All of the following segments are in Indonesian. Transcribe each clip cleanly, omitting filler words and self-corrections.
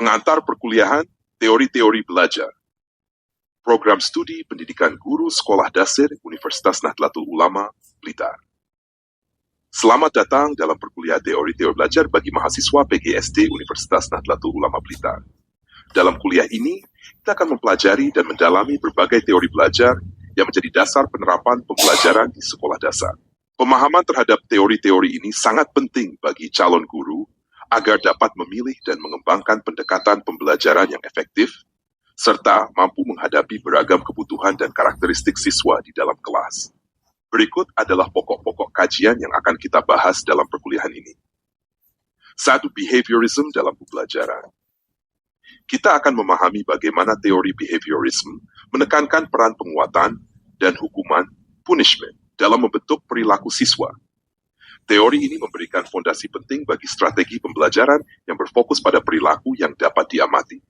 Pengantar perkuliahan, teori-teori belajar. Program Studi Pendidikan Guru Sekolah Dasar Universitas Nahdlatul Ulama, Blitar. Selamat datang dalam perkuliahan teori-teori belajar bagi mahasiswa PGSD Universitas Nahdlatul Ulama Blitar. Dalam kuliah ini, kita akan mempelajari dan mendalami berbagai teori belajar yang menjadi dasar penerapan pembelajaran di sekolah dasar. Pemahaman terhadap teori-teori ini sangat penting bagi calon guru agar dapat memilih dan mengembangkan pendekatan pembelajaran yang efektif, serta mampu menghadapi beragam kebutuhan dan karakteristik siswa di dalam kelas. Berikut adalah pokok-pokok kajian yang akan kita bahas dalam perkuliahan ini. 1. Behaviorism dalam pembelajaran. Kita akan memahami bagaimana teori behaviorism menekankan peran penguatan dan hukuman punishment dalam membentuk perilaku siswa. Teori ini memberikan fondasi penting bagi strategi pembelajaran yang berfokus pada perilaku yang dapat diamati.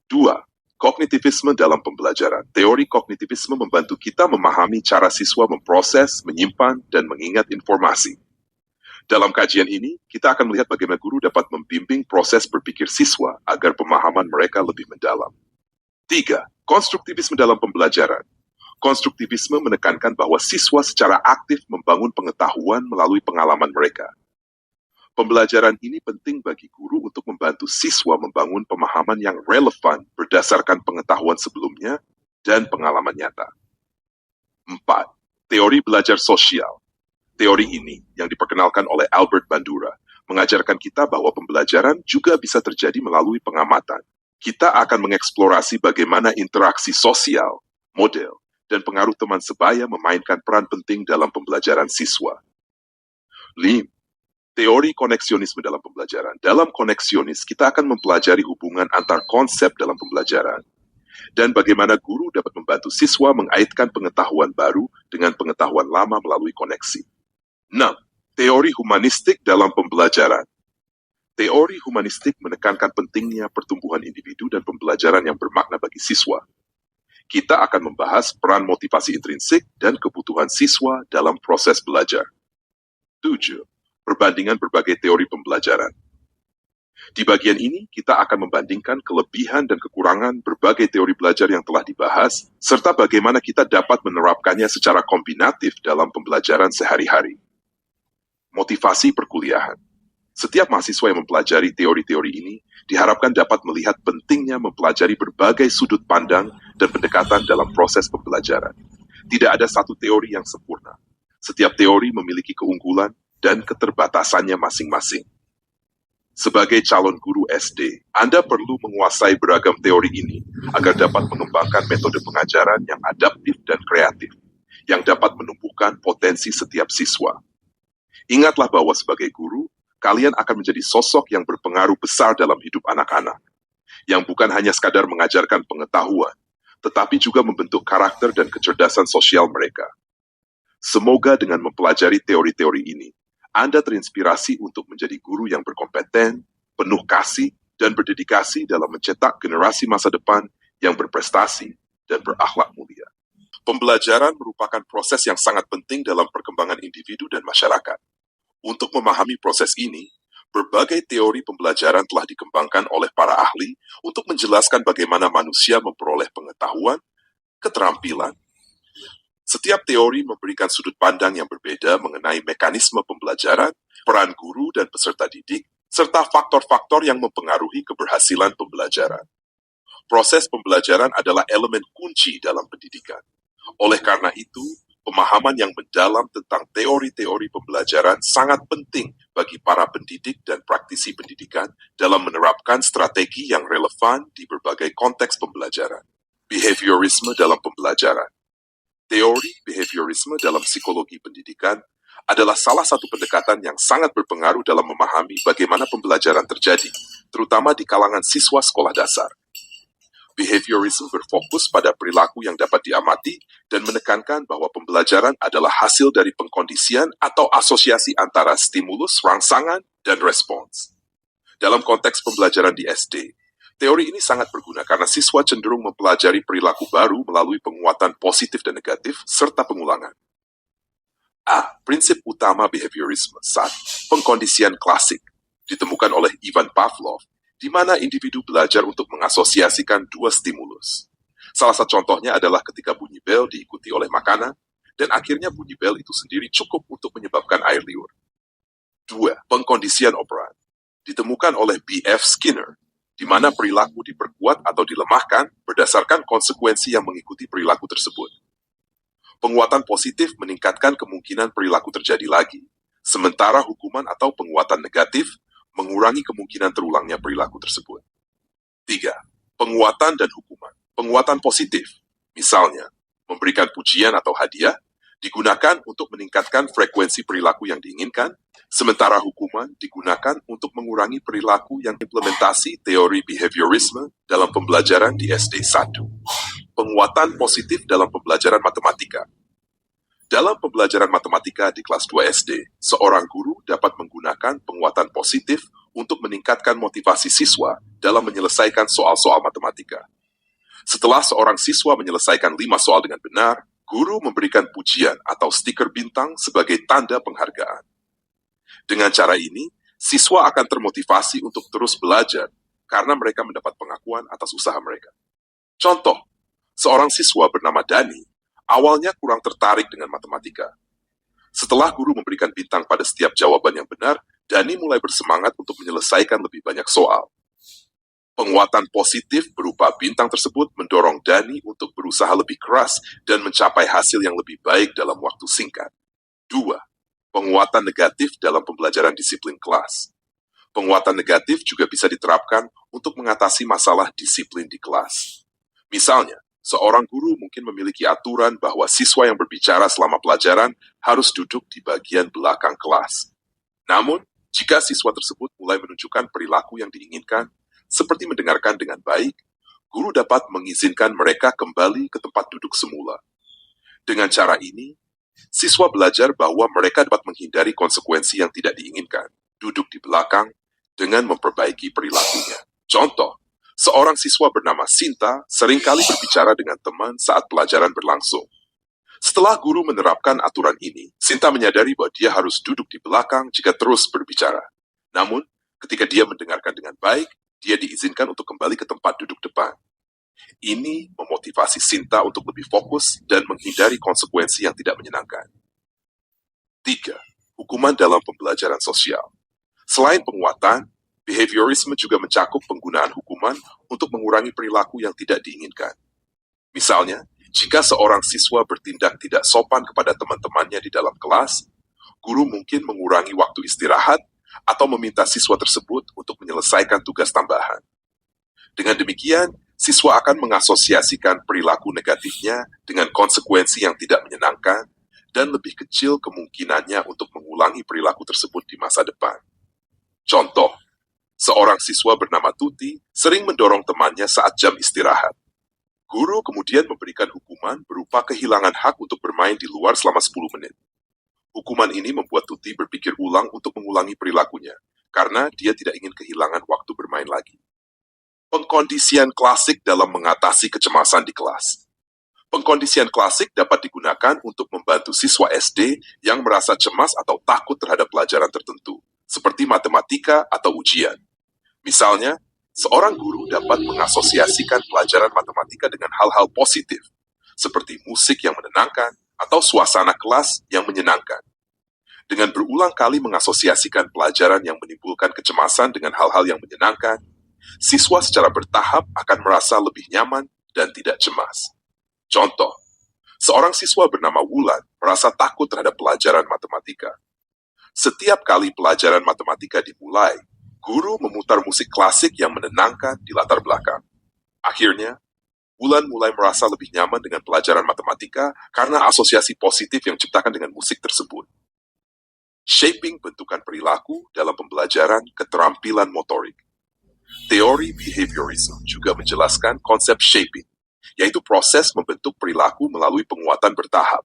2. Kognitivisme dalam pembelajaran. Teori kognitivisme membantu kita memahami cara siswa memproses, menyimpan, dan mengingat informasi. Dalam kajian ini, kita akan melihat bagaimana guru dapat membimbing proses berpikir siswa agar pemahaman mereka lebih mendalam. 3. Konstruktivisme dalam pembelajaran. Konstruktivisme menekankan bahwa siswa secara aktif membangun pengetahuan melalui pengalaman mereka. Pembelajaran ini penting bagi guru untuk membantu siswa membangun pemahaman yang relevan berdasarkan pengetahuan sebelumnya dan pengalaman nyata. 4. Teori belajar sosial. Teori ini, yang diperkenalkan oleh Albert Bandura, mengajarkan kita bahwa pembelajaran juga bisa terjadi melalui pengamatan. Kita akan mengeksplorasi bagaimana interaksi sosial, model, dan pengaruh teman sebaya memainkan peran penting dalam pembelajaran siswa. 5. Teori koneksionisme dalam pembelajaran. Dalam koneksionis, kita akan mempelajari hubungan antar konsep dalam pembelajaran dan bagaimana guru dapat membantu siswa mengaitkan pengetahuan baru dengan pengetahuan lama melalui koneksi. 6. Teori humanistik dalam pembelajaran. Teori humanistik menekankan pentingnya pertumbuhan individu dan pembelajaran yang bermakna bagi siswa. Kita akan membahas peran motivasi intrinsik dan kebutuhan siswa dalam proses belajar. 7. Perbandingan berbagai teori pembelajaran. Di bagian ini, kita akan membandingkan kelebihan dan kekurangan berbagai teori belajar yang telah dibahas, serta bagaimana kita dapat menerapkannya secara kombinatif dalam pembelajaran sehari-hari. Motivasi perkuliahan. Setiap mahasiswa yang mempelajari teori-teori ini diharapkan dapat melihat pentingnya mempelajari berbagai sudut pandang dan pendekatan dalam proses pembelajaran. Tidak ada satu teori yang sempurna. Setiap teori memiliki keunggulan dan keterbatasannya masing-masing. Sebagai calon guru SD, Anda perlu menguasai beragam teori ini agar dapat mengembangkan metode pengajaran yang adaptif dan kreatif, yang dapat menumbuhkan potensi setiap siswa. Ingatlah bahwa sebagai guru, kalian akan menjadi sosok yang berpengaruh besar dalam hidup anak-anak, yang bukan hanya sekadar mengajarkan pengetahuan, tetapi juga membentuk karakter dan kecerdasan sosial mereka. Semoga dengan mempelajari teori-teori ini, Anda terinspirasi untuk menjadi guru yang berkompeten, penuh kasih, dan berdedikasi dalam mencetak generasi masa depan yang berprestasi dan berakhlak mulia. Pembelajaran merupakan proses yang sangat penting dalam perkembangan individu dan masyarakat. Untuk memahami proses ini, berbagai teori pembelajaran telah dikembangkan oleh para ahli untuk menjelaskan bagaimana manusia memperoleh pengetahuan, keterampilan. Setiap teori memberikan sudut pandang yang berbeda mengenai mekanisme pembelajaran, peran guru dan peserta didik, serta faktor-faktor yang mempengaruhi keberhasilan pembelajaran. Proses pembelajaran adalah elemen kunci dalam pendidikan. Oleh karena itu, pemahaman yang mendalam tentang teori-teori pembelajaran sangat penting bagi para pendidik dan praktisi pendidikan dalam menerapkan strategi yang relevan di berbagai konteks pembelajaran. Behaviorisme dalam pembelajaran. Teori behaviorisme dalam psikologi pendidikan adalah salah satu pendekatan yang sangat berpengaruh dalam memahami bagaimana pembelajaran terjadi, terutama di kalangan siswa sekolah dasar. Behaviorism berfokus pada perilaku yang dapat diamati dan menekankan bahwa pembelajaran adalah hasil dari pengkondisian atau asosiasi antara stimulus, rangsangan, dan respons. Dalam konteks pembelajaran di SD, teori ini sangat berguna karena siswa cenderung mempelajari perilaku baru melalui penguatan positif dan negatif, serta pengulangan. A. Prinsip utama behaviorisme. 1. Pengkondisian klasik. Ditemukan oleh Ivan Pavlov di mana individu belajar untuk mengasosiasikan dua stimulus. Salah satu contohnya adalah ketika bunyi bel diikuti oleh makanan, dan akhirnya bunyi bel itu sendiri cukup untuk menyebabkan air liur. 2. Pengkondisian operan. Ditemukan oleh B.F. Skinner, di mana perilaku diperkuat atau dilemahkan berdasarkan konsekuensi yang mengikuti perilaku tersebut. Penguatan positif meningkatkan kemungkinan perilaku terjadi lagi, sementara hukuman atau penguatan negatif mengurangi kemungkinan terulangnya perilaku tersebut. 3. Penguatan dan hukuman. Penguatan positif, misalnya, memberikan pujian atau hadiah, digunakan untuk meningkatkan frekuensi perilaku yang diinginkan, sementara hukuman digunakan untuk mengurangi perilaku yang implementasi teori behaviorisme dalam pembelajaran di SD 1. Penguatan positif dalam pembelajaran matematika. Dalam pembelajaran matematika di kelas 2 SD, seorang guru dapat menggunakan penguatan positif untuk meningkatkan motivasi siswa dalam menyelesaikan soal-soal matematika. Setelah seorang siswa menyelesaikan 5 soal dengan benar, guru memberikan pujian atau stiker bintang sebagai tanda penghargaan. Dengan cara ini, siswa akan termotivasi untuk terus belajar karena mereka mendapat pengakuan atas usaha mereka. Contoh, seorang siswa bernama Dani awalnya kurang tertarik dengan matematika. Setelah guru memberikan bintang pada setiap jawaban yang benar, Dani mulai bersemangat untuk menyelesaikan lebih banyak soal. Penguatan positif berupa bintang tersebut mendorong Dani untuk berusaha lebih keras dan mencapai hasil yang lebih baik dalam waktu singkat. 2. Penguatan negatif dalam pembelajaran disiplin kelas. Penguatan negatif juga bisa diterapkan untuk mengatasi masalah disiplin di kelas. Misalnya, seorang guru mungkin memiliki aturan bahwa siswa yang berbicara selama pelajaran harus duduk di bagian belakang kelas. Namun, jika siswa tersebut mulai menunjukkan perilaku yang diinginkan, seperti mendengarkan dengan baik, guru dapat mengizinkan mereka kembali ke tempat duduk semula. Dengan cara ini, siswa belajar bahwa mereka dapat menghindari konsekuensi yang tidak diinginkan, duduk di belakang, dengan memperbaiki perilakunya. Contoh, seorang siswa bernama Sinta seringkali berbicara dengan teman saat pelajaran berlangsung. Setelah guru menerapkan aturan ini, Sinta menyadari bahwa dia harus duduk di belakang jika terus berbicara. Namun, ketika dia mendengarkan dengan baik, dia diizinkan untuk kembali ke tempat duduk depan. Ini memotivasi Sinta untuk lebih fokus dan menghindari konsekuensi yang tidak menyenangkan. 3. Hukuman dalam pembelajaran sosial. Selain penguatan, behaviorisme juga mencakup penggunaan hukuman untuk mengurangi perilaku yang tidak diinginkan. Misalnya, jika seorang siswa bertindak tidak sopan kepada teman-temannya di dalam kelas, guru mungkin mengurangi waktu istirahat atau meminta siswa tersebut untuk menyelesaikan tugas tambahan. Dengan demikian, siswa akan mengasosiasikan perilaku negatifnya dengan konsekuensi yang tidak menyenangkan dan lebih kecil kemungkinannya untuk mengulangi perilaku tersebut di masa depan. Contoh, seorang siswa bernama Tuti sering mendorong temannya saat jam istirahat. Guru kemudian memberikan hukuman berupa kehilangan hak untuk bermain di luar selama 10 menit. Hukuman ini membuat Tuti berpikir ulang untuk mengulangi perilakunya, karena dia tidak ingin kehilangan waktu bermain lagi. Pengkondisian klasik dalam mengatasi kecemasan di kelas. Pengkondisian klasik dapat digunakan untuk membantu siswa SD yang merasa cemas atau takut terhadap pelajaran tertentu, seperti matematika atau ujian. Misalnya, seorang guru dapat mengasosiasikan pelajaran matematika dengan hal-hal positif, seperti musik yang menenangkan, atau suasana kelas yang menyenangkan. Dengan berulang kali mengasosiasikan pelajaran yang menimbulkan kecemasan dengan hal-hal yang menyenangkan, siswa secara bertahap akan merasa lebih nyaman dan tidak cemas. Contoh, seorang siswa bernama Wulan merasa takut terhadap pelajaran matematika. Setiap kali pelajaran matematika dimulai, guru memutar musik klasik yang menenangkan di latar belakang. Akhirnya, Wulan mulai merasa lebih nyaman dengan pelajaran matematika karena asosiasi positif yang diciptakan dengan musik tersebut. Shaping bentukan perilaku dalam pembelajaran keterampilan motorik. Teori behaviorism juga menjelaskan konsep shaping, yaitu proses membentuk perilaku melalui penguatan bertahap.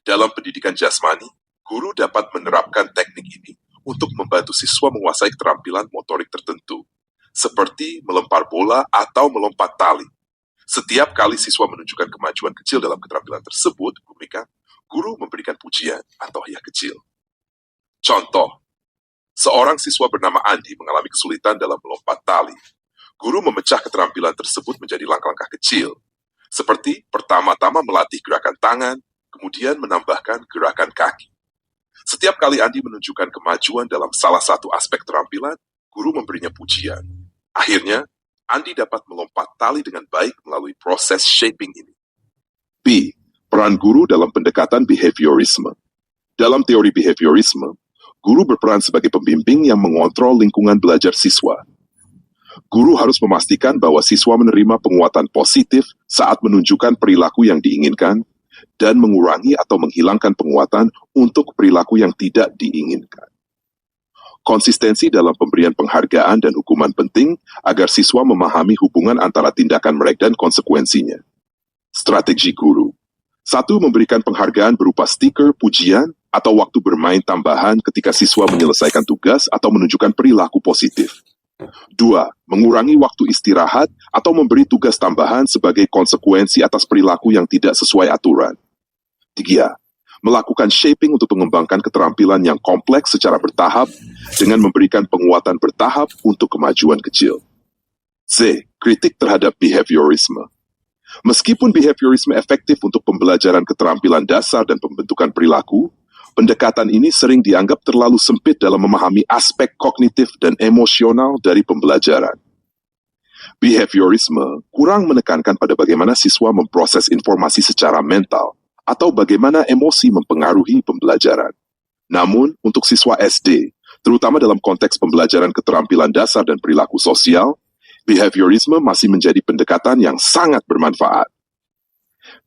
Dalam pendidikan jasmani, guru dapat menerapkan teknik ini untuk membantu siswa menguasai keterampilan motorik tertentu, seperti melempar bola atau melompat tali. Setiap kali siswa menunjukkan kemajuan kecil dalam keterampilan tersebut, guru memberikan pujian atau hadiah kecil. Contoh, Seorang siswa bernama Andi mengalami kesulitan dalam melompat tali. Guru memecah keterampilan tersebut menjadi langkah-langkah kecil, seperti pertama-tama melatih gerakan tangan, kemudian menambahkan gerakan kaki. Setiap kali Andi menunjukkan kemajuan dalam salah satu aspek keterampilan, guru memberinya pujian. Akhirnya, Andi dapat melompat tali dengan baik melalui proses shaping ini. B. Peran guru dalam pendekatan behaviorisme. Dalam teori behaviorisme, guru berperan sebagai pembimbing yang mengontrol lingkungan belajar siswa. Guru harus memastikan bahwa siswa menerima penguatan positif saat menunjukkan perilaku yang diinginkan dan mengurangi atau menghilangkan penguatan untuk perilaku yang tidak diinginkan. Konsistensi dalam pemberian penghargaan dan hukuman penting agar siswa memahami hubungan antara tindakan mereka dan konsekuensinya. Strategi guru. 1. Memberikan penghargaan berupa stiker, pujian, atau waktu bermain tambahan ketika siswa menyelesaikan tugas atau menunjukkan perilaku positif. 2. Mengurangi waktu istirahat atau memberi tugas tambahan sebagai konsekuensi atas perilaku yang tidak sesuai aturan. 3. Melakukan shaping untuk mengembangkan keterampilan yang kompleks secara bertahap dengan memberikan penguatan bertahap untuk kemajuan kecil. C. Kritik terhadap behaviorisme. Meskipun behaviorisme efektif untuk pembelajaran keterampilan dasar dan pembentukan perilaku, pendekatan ini sering dianggap terlalu sempit dalam memahami aspek kognitif dan emosional dari pembelajaran. Behaviorisme kurang menekankan pada bagaimana siswa memproses informasi secara mental atau bagaimana emosi mempengaruhi pembelajaran. Namun, untuk siswa SD, terutama dalam konteks pembelajaran keterampilan dasar dan perilaku sosial, behaviorisme masih menjadi pendekatan yang sangat bermanfaat.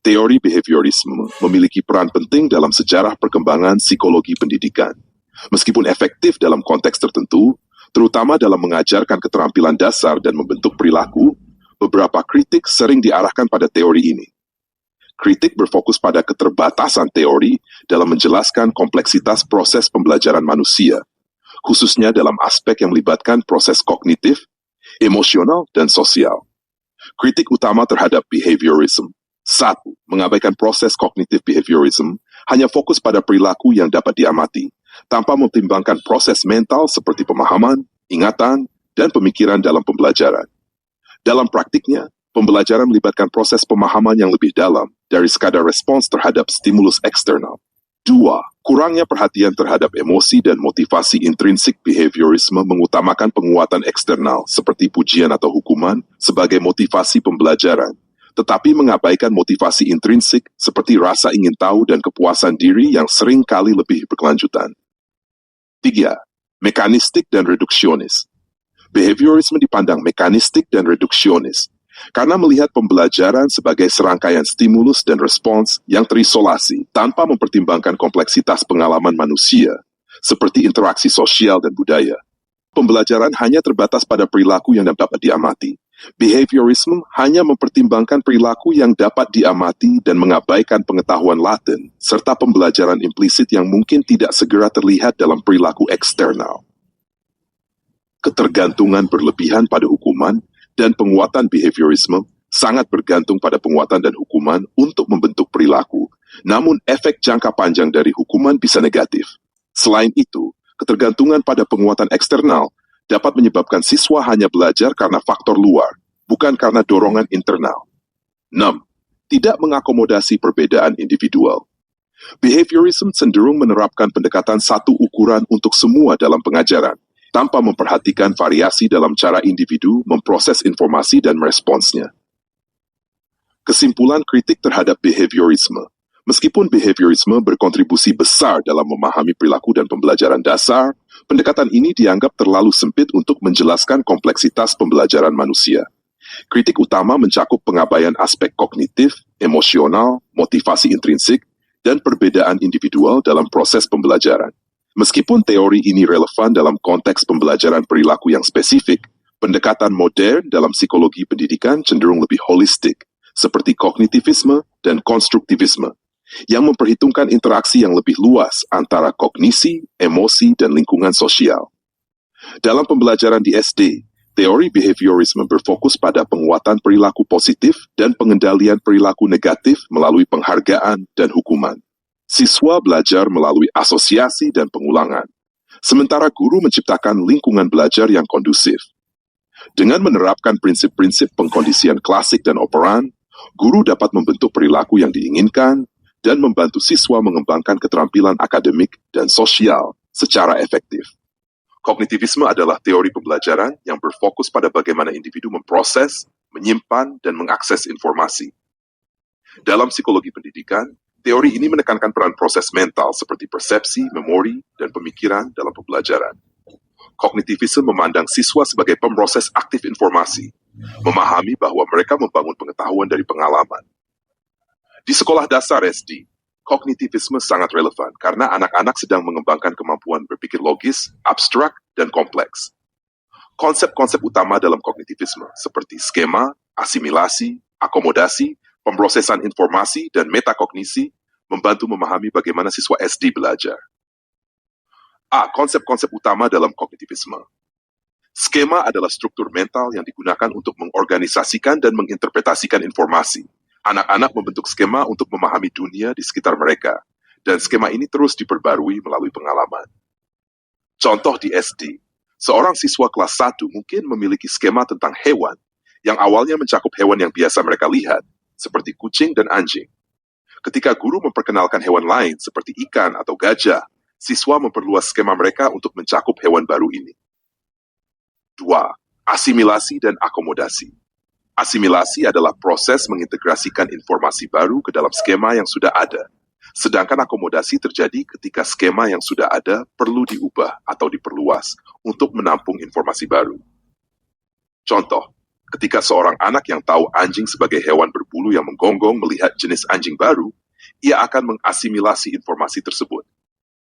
Teori behaviorisme memiliki peran penting dalam sejarah perkembangan psikologi pendidikan. Meskipun efektif dalam konteks tertentu, terutama dalam mengajarkan keterampilan dasar dan membentuk perilaku, beberapa kritik sering diarahkan pada teori ini. Kritik berfokus pada keterbatasan teori dalam menjelaskan kompleksitas proses pembelajaran manusia, khususnya dalam aspek yang melibatkan proses kognitif, emosional, dan sosial. Kritik utama terhadap behaviorism. 1. Mengabaikan proses kognitif behaviorism, hanya fokus pada perilaku yang dapat diamati, tanpa mempertimbangkan proses mental seperti pemahaman, ingatan, dan pemikiran dalam pembelajaran. Dalam praktiknya, pembelajaran melibatkan proses pemahaman yang lebih dalam dari sekadar respons terhadap stimulus eksternal. 2. Kurangnya perhatian terhadap emosi dan motivasi intrinsik behaviorisme mengutamakan penguatan eksternal seperti pujian atau hukuman sebagai motivasi pembelajaran, tetapi mengabaikan motivasi intrinsik seperti rasa ingin tahu dan kepuasan diri yang sering kali lebih berkelanjutan. 3. Mekanistik dan reduksionis. Behaviorisme dipandang mekanistik dan reduksionis, karena melihat pembelajaran sebagai serangkaian stimulus dan respons yang terisolasi tanpa mempertimbangkan kompleksitas pengalaman manusia, seperti interaksi sosial dan budaya. Pembelajaran hanya terbatas pada perilaku yang dapat diamati. Behaviorisme hanya mempertimbangkan perilaku yang dapat diamati dan mengabaikan pengetahuan laten, serta pembelajaran implisit yang mungkin tidak segera terlihat dalam perilaku eksternal. Ketergantungan berlebihan pada hukuman dan penguatan behaviorisme sangat bergantung pada penguatan dan hukuman untuk membentuk perilaku, namun efek jangka panjang dari hukuman bisa negatif. Selain itu, ketergantungan pada penguatan eksternal dapat menyebabkan siswa hanya belajar karena faktor luar, bukan karena dorongan internal. 6. Tidak mengakomodasi perbedaan individual. Behaviorism cenderung menerapkan pendekatan satu ukuran untuk semua dalam pengajaran, tanpa memperhatikan variasi dalam cara individu memproses informasi dan meresponsnya. Kesimpulan kritik terhadap behaviorisme. Meskipun behaviorisme berkontribusi besar dalam memahami perilaku dan pembelajaran dasar, pendekatan ini dianggap terlalu sempit untuk menjelaskan kompleksitas pembelajaran manusia. Kritik utama mencakup pengabaian aspek kognitif, emosional, motivasi intrinsik, dan perbedaan individual dalam proses pembelajaran. Meskipun teori ini relevan dalam konteks pembelajaran perilaku yang spesifik, pendekatan modern dalam psikologi pendidikan cenderung lebih holistik, seperti kognitivisme dan konstruktivisme, yang memperhitungkan interaksi yang lebih luas antara kognisi, emosi, dan lingkungan sosial. Dalam pembelajaran di SD, teori behaviorisme berfokus pada penguatan perilaku positif dan pengendalian perilaku negatif melalui penghargaan dan hukuman. Siswa belajar melalui asosiasi dan pengulangan. sementara guru menciptakan lingkungan belajar yang kondusif. Dengan menerapkan prinsip-prinsip pengkondisian klasik dan operan, guru dapat membentuk perilaku yang diinginkan dan membantu siswa mengembangkan keterampilan akademik dan sosial secara efektif. Kognitivisme adalah teori pembelajaran yang berfokus pada bagaimana individu memproses, menyimpan, dan mengakses informasi. Dalam psikologi pendidikan, teori ini menekankan peran proses mental seperti persepsi, memori, dan pemikiran dalam pembelajaran. Kognitivisme memandang siswa sebagai pemroses aktif informasi, memahami bahwa mereka membangun pengetahuan dari pengalaman. Di sekolah dasar SD, kognitivisme sangat relevan karena anak-anak sedang mengembangkan kemampuan berpikir logis, abstrak, dan kompleks. Konsep-konsep utama dalam kognitivisme seperti skema, asimilasi, akomodasi, pemrosesan informasi, dan metakognisi membantu memahami bagaimana siswa SD belajar. Konsep-konsep utama dalam kognitivisme. Skema adalah struktur mental yang digunakan untuk mengorganisasikan dan menginterpretasikan informasi. Anak-anak membentuk skema untuk memahami dunia di sekitar mereka, dan skema ini terus diperbarui melalui pengalaman. Contoh di SD, seorang siswa kelas 1 mungkin memiliki skema tentang hewan, yang awalnya mencakup hewan yang biasa mereka lihat, seperti kucing dan anjing. Ketika guru memperkenalkan hewan lain seperti ikan atau gajah, siswa memperluas skema mereka untuk mencakup hewan baru ini. 2. Asimilasi dan akomodasi. Asimilasi adalah proses mengintegrasikan informasi baru ke dalam skema yang sudah ada. Sedangkan akomodasi terjadi ketika skema yang sudah ada perlu diubah atau diperluas untuk menampung informasi baru. Contoh, ketika seorang anak yang tahu anjing sebagai hewan berbulu yang menggonggong melihat jenis anjing baru, ia akan mengasimilasi informasi tersebut.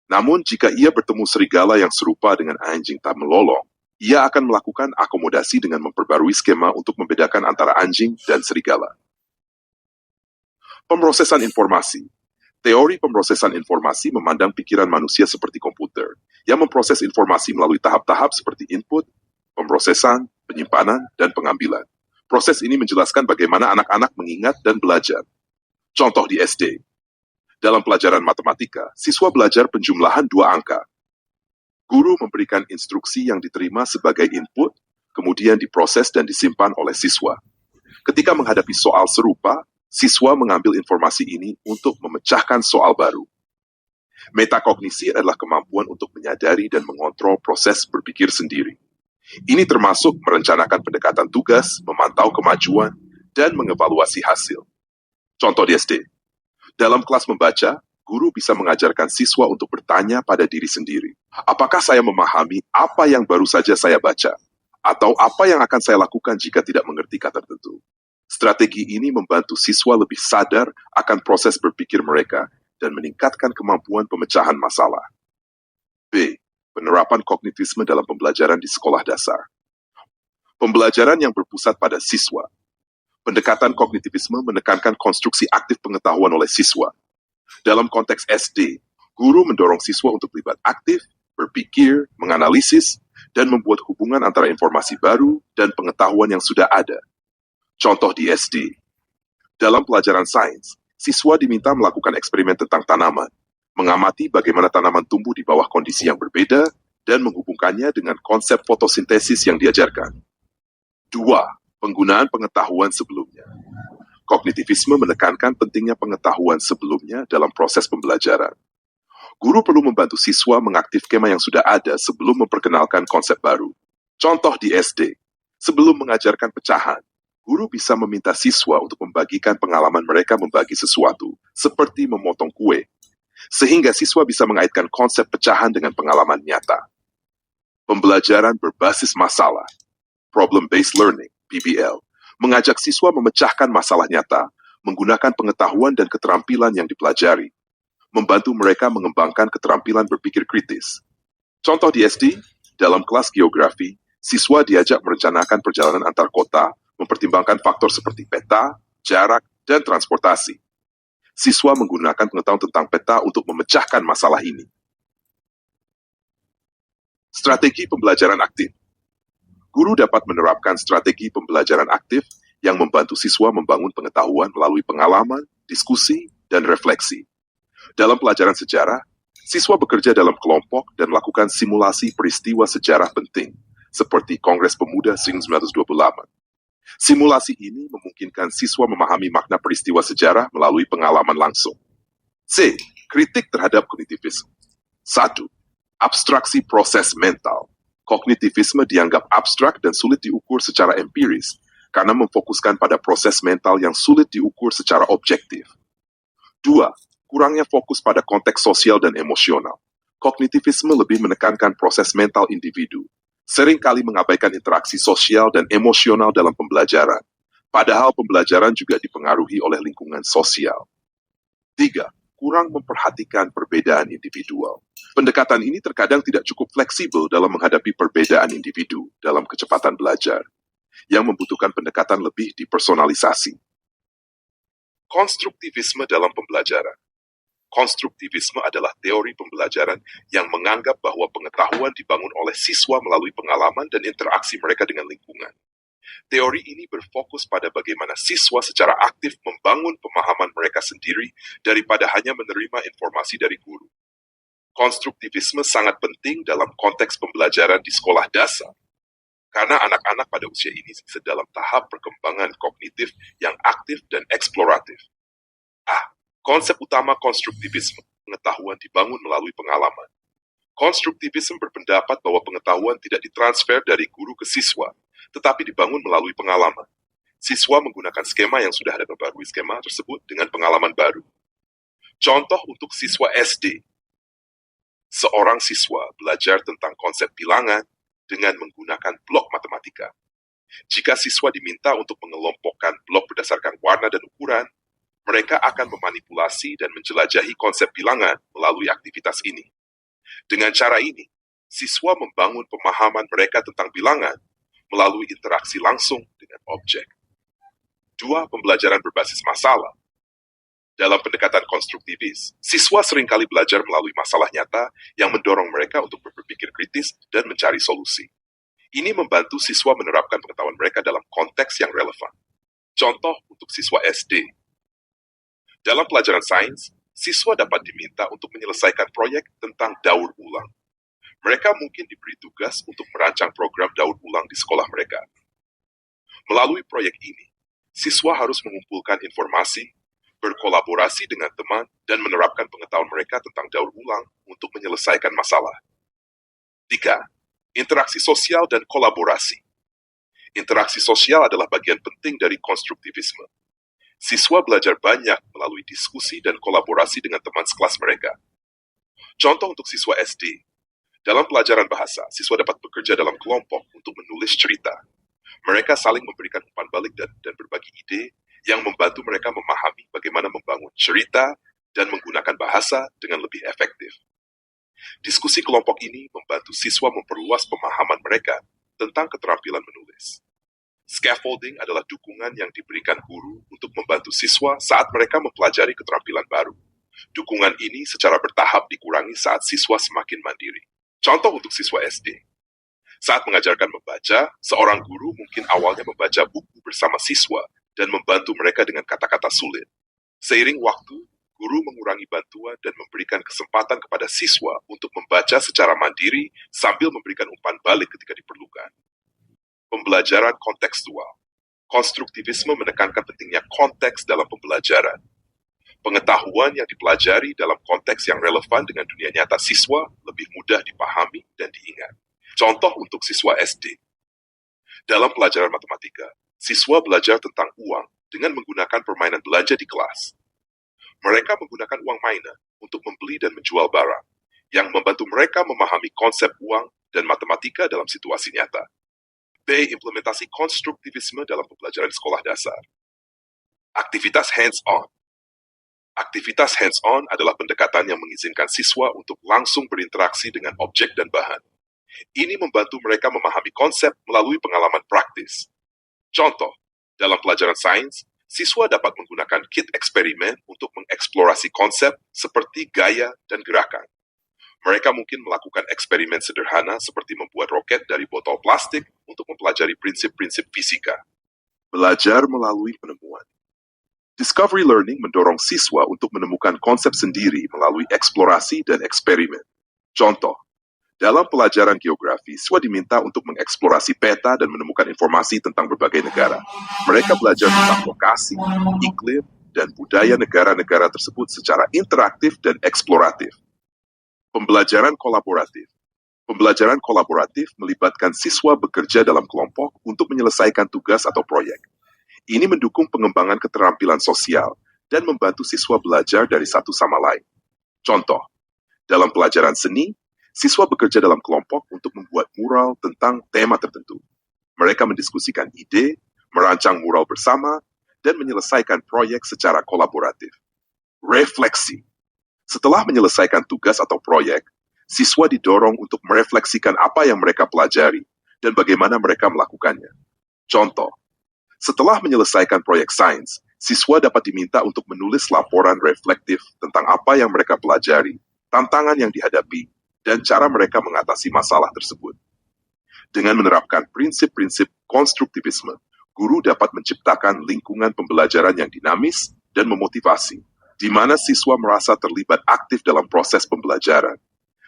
Namun, jika ia bertemu serigala yang serupa dengan anjing tak melolong, ia akan melakukan akomodasi dengan memperbarui skema untuk membedakan antara anjing dan serigala. Pemrosesan informasi. Teori pemrosesan informasi memandang pikiran manusia seperti komputer, yang memproses informasi melalui tahap-tahap seperti input, pemrosesan, penyimpanan, dan pengambilan. Proses ini menjelaskan bagaimana anak-anak mengingat dan belajar. Contoh di SD. Dalam pelajaran matematika, siswa belajar penjumlahan 2 angka. Guru memberikan instruksi yang diterima sebagai input, kemudian diproses dan disimpan oleh siswa. Ketika menghadapi soal serupa, siswa mengambil informasi ini untuk memecahkan soal baru. Metakognisi adalah kemampuan untuk menyadari dan mengontrol proses berpikir sendiri. Ini termasuk merencanakan pendekatan tugas, memantau kemajuan, dan mengevaluasi hasil. Contoh di SD. Dalam kelas membaca, guru bisa mengajarkan siswa untuk bertanya pada diri sendiri. Apakah saya memahami apa yang baru saja saya baca? Atau apa yang akan saya lakukan jika tidak mengerti kata tertentu? Strategi ini membantu siswa lebih sadar akan proses berpikir mereka dan meningkatkan kemampuan pemecahan masalah. B. Penerapan kognitivisme dalam pembelajaran di sekolah dasar. Pembelajaran yang berpusat pada siswa. Pendekatan kognitivisme menekankan konstruksi aktif pengetahuan oleh siswa. Dalam konteks SD, guru mendorong siswa untuk terlibat aktif, berpikir, menganalisis, dan membuat hubungan antara informasi baru dan pengetahuan yang sudah ada. Contoh di SD. Dalam pelajaran sains, siswa diminta melakukan eksperimen tentang tanaman, mengamati bagaimana tanaman tumbuh di bawah kondisi yang berbeda, dan menghubungkannya dengan konsep fotosintesis yang diajarkan. 2. Penggunaan pengetahuan sebelumnya. Kognitivisme menekankan pentingnya pengetahuan sebelumnya dalam proses pembelajaran. Guru perlu membantu siswa mengaktifkan skema yang sudah ada sebelum memperkenalkan konsep baru. Contoh di SD, sebelum mengajarkan pecahan, guru bisa meminta siswa untuk membagikan pengalaman mereka membagi sesuatu, seperti memotong kue, sehingga siswa bisa mengaitkan konsep pecahan dengan pengalaman nyata. Pembelajaran berbasis masalah, problem-based learning, PBL, mengajak siswa memecahkan masalah nyata, menggunakan pengetahuan dan keterampilan yang dipelajari, membantu mereka mengembangkan keterampilan berpikir kritis. Contoh di SD, dalam kelas geografi, siswa diajak merencanakan perjalanan antar kota, mempertimbangkan faktor seperti peta, jarak, dan transportasi. Siswa menggunakan pengetahuan tentang peta untuk memecahkan masalah ini. Strategi pembelajaran aktif. Guru dapat menerapkan strategi pembelajaran aktif yang membantu siswa membangun pengetahuan melalui pengalaman, diskusi, dan refleksi. Dalam pelajaran sejarah, Siswa bekerja dalam kelompok dan melakukan simulasi peristiwa sejarah penting, seperti Kongres Pemuda 1928. Simulasi ini memungkinkan siswa memahami makna peristiwa sejarah melalui pengalaman langsung. C. Kritik terhadap kognitivisme. 1. Abstraksi proses mental. Kognitivisme dianggap abstrak dan sulit diukur secara empiris karena memfokuskan pada proses mental yang sulit diukur secara objektif. 2. Kurangnya fokus pada konteks sosial dan emosional. Kognitivisme lebih menekankan proses mental individu, seringkali mengabaikan interaksi sosial dan emosional dalam pembelajaran, padahal pembelajaran juga dipengaruhi oleh lingkungan sosial. 3. Kurang memperhatikan perbedaan individual. Pendekatan ini terkadang tidak cukup fleksibel dalam menghadapi perbedaan individu dalam kecepatan belajar, yang membutuhkan pendekatan lebih dipersonalisasi. Konstruktivisme dalam pembelajaran. Konstruktivisme adalah teori pembelajaran yang menganggap bahwa pengetahuan dibangun oleh siswa melalui pengalaman dan interaksi mereka dengan lingkungan. Teori ini berfokus pada bagaimana siswa secara aktif membangun pemahaman mereka sendiri daripada hanya menerima informasi dari guru. Konstruktivisme sangat penting dalam konteks pembelajaran di sekolah dasar, karena anak-anak pada usia ini sedang tahap perkembangan kognitif yang aktif dan eksploratif. Konsep utama konstruktivisme, pengetahuan dibangun melalui pengalaman. Konstruktivisme berpendapat bahwa pengetahuan tidak ditransfer dari guru ke siswa, tetapi dibangun melalui pengalaman. Siswa menggunakan skema yang sudah ada, memperbarui skema tersebut dengan pengalaman baru. Contoh untuk siswa SD. Seorang siswa belajar tentang konsep bilangan dengan menggunakan blok matematika. Jika siswa diminta untuk mengelompokkan blok berdasarkan warna dan ukuran, mereka akan memanipulasi dan menjelajahi konsep bilangan melalui aktivitas ini. Dengan cara ini, siswa membangun pemahaman mereka tentang bilangan melalui interaksi langsung dengan objek. 2. Pembelajaran berbasis masalah. Dalam pendekatan konstruktivis, siswa seringkali belajar melalui masalah nyata yang mendorong mereka untuk berpikir kritis dan mencari solusi. Ini membantu siswa menerapkan pengetahuan mereka dalam konteks yang relevan. Contoh untuk siswa SD. Dalam pelajaran sains, siswa dapat diminta untuk menyelesaikan proyek tentang daur ulang. Mereka mungkin diberi tugas untuk merancang program daur ulang di sekolah mereka. Melalui proyek ini, siswa harus mengumpulkan informasi, berkolaborasi dengan teman, dan menerapkan pengetahuan mereka tentang daur ulang untuk menyelesaikan masalah. 3. Interaksi sosial dan kolaborasi. Interaksi sosial adalah bagian penting dari konstruktivisme. Siswa belajar banyak melalui diskusi dan kolaborasi dengan teman sekelas mereka. Contoh untuk siswa SD. Dalam pelajaran bahasa, siswa dapat bekerja dalam kelompok untuk menulis cerita. Mereka saling memberikan umpan balik dan berbagi ide yang membantu mereka memahami bagaimana membangun cerita dan menggunakan bahasa dengan lebih efektif. Diskusi kelompok ini membantu siswa memperluas pemahaman mereka tentang keterampilan menulis. Scaffolding adalah dukungan yang diberikan guru untuk membantu siswa saat mereka mempelajari keterampilan baru. Dukungan ini secara bertahap dikurangi saat siswa semakin mandiri. Contoh untuk siswa SD. Saat mengajarkan membaca, seorang guru mungkin awalnya membaca buku bersama siswa dan membantu mereka dengan kata-kata sulit. Seiring waktu, guru mengurangi bantuan dan memberikan kesempatan kepada siswa untuk membaca secara mandiri sambil memberikan umpan balik ketika diperlukan. Pembelajaran kontekstual. Konstruktivisme menekankan pentingnya konteks dalam pembelajaran. Pengetahuan yang dipelajari dalam konteks yang relevan dengan dunia nyata siswa lebih mudah dipahami dan diingat. Contoh untuk siswa SD. Dalam pelajaran matematika, siswa belajar tentang uang dengan menggunakan permainan belanja di kelas. Mereka menggunakan uang mainan untuk membeli dan menjual barang, yang membantu mereka memahami konsep uang dan matematika dalam situasi nyata. B. Implementasi konstruktivisme dalam pembelajaran sekolah dasar. Aktivitas hands-on. Aktivitas hands-on adalah pendekatan yang mengizinkan siswa untuk langsung berinteraksi dengan objek dan bahan. Ini membantu mereka memahami konsep melalui pengalaman praktis. Contoh, dalam pelajaran sains, siswa dapat menggunakan kit eksperimen untuk mengeksplorasi konsep seperti gaya dan gerakan. Mereka mungkin melakukan eksperimen sederhana seperti membuat roket dari botol plastik untuk mempelajari prinsip-prinsip fisika. Belajar melalui penemuan. Discovery learning mendorong siswa untuk menemukan konsep sendiri melalui eksplorasi dan eksperimen. Contoh, dalam pelajaran geografi, siswa diminta untuk mengeksplorasi peta dan menemukan informasi tentang berbagai negara. Mereka belajar tentang lokasi, iklim, dan budaya negara-negara tersebut secara interaktif dan eksploratif. Pembelajaran kolaboratif. Pembelajaran kolaboratif melibatkan siswa bekerja dalam kelompok untuk menyelesaikan tugas atau proyek. Ini mendukung pengembangan keterampilan sosial dan membantu siswa belajar dari satu sama lain. Contoh, dalam pelajaran seni, siswa bekerja dalam kelompok untuk membuat mural tentang tema tertentu. Mereka mendiskusikan ide, merancang mural bersama, dan menyelesaikan proyek secara kolaboratif. Refleksi. Setelah menyelesaikan tugas atau proyek, siswa didorong untuk merefleksikan apa yang mereka pelajari dan bagaimana mereka melakukannya. Contoh, setelah menyelesaikan proyek sains, siswa dapat diminta untuk menulis laporan reflektif tentang apa yang mereka pelajari, tantangan yang dihadapi, dan cara mereka mengatasi masalah tersebut. Dengan menerapkan prinsip-prinsip konstruktivisme, guru dapat menciptakan lingkungan pembelajaran yang dinamis dan memotivasi, di mana siswa merasa terlibat aktif dalam proses pembelajaran,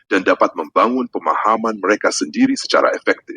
dan dapat membangun pemahaman mereka sendiri secara efektif.